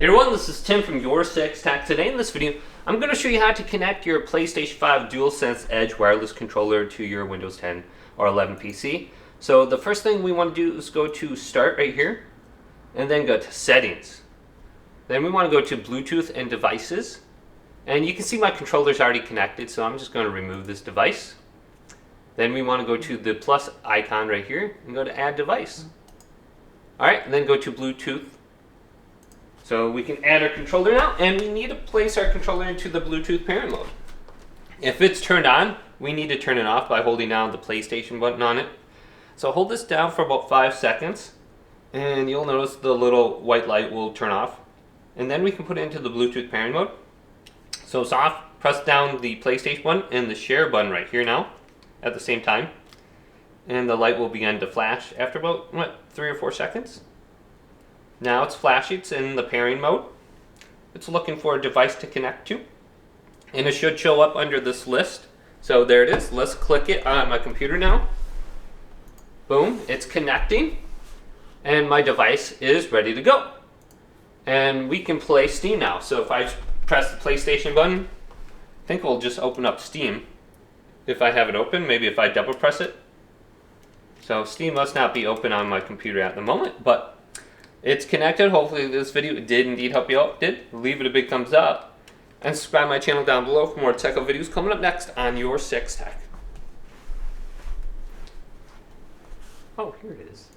Hey everyone, this is Tim from YourSixGaming. Today in this video, I'm going to show you how to connect your PlayStation 5 DualSense Edge wireless controller to your Windows 10 or 11 PC. So the first thing we want to do is go to Start right here, and then go to Settings. Then we want to go to Bluetooth and Devices. And you can see my controller is already connected, so I'm just going to remove this device. Then we want to go to the plus icon right here, and go to Add Device. Alright, and then go to Bluetooth. So we can add our controller now, and we need to place our controller into the Bluetooth pairing mode. If it's turned on, we need to turn it off by holding down the PlayStation button on it. So hold this down for about 5 seconds, and you'll notice the little white light will turn off. And then we can put it into the Bluetooth pairing mode. So it's off, press down the PlayStation button and the share button right here now at the same time. And the light will begin to flash after about, 3 or 4 seconds. Now it's flashing, it's in the pairing mode. It's looking for a device to connect to. And it should show up under this list. So there it is. Let's click it on my computer now. Boom, it's connecting. And my device is ready to go. And we can play Steam now. So if I press the PlayStation button, I think we'll just open up Steam. If I have it open, maybe if I double press it. So Steam must not be open on my computer at the moment, but it's connected. Hopefully this video did indeed help you out. Leave it a big thumbs up. And subscribe to my channel down below for more tech videos coming up next on YourSixGaming. Oh, here it is.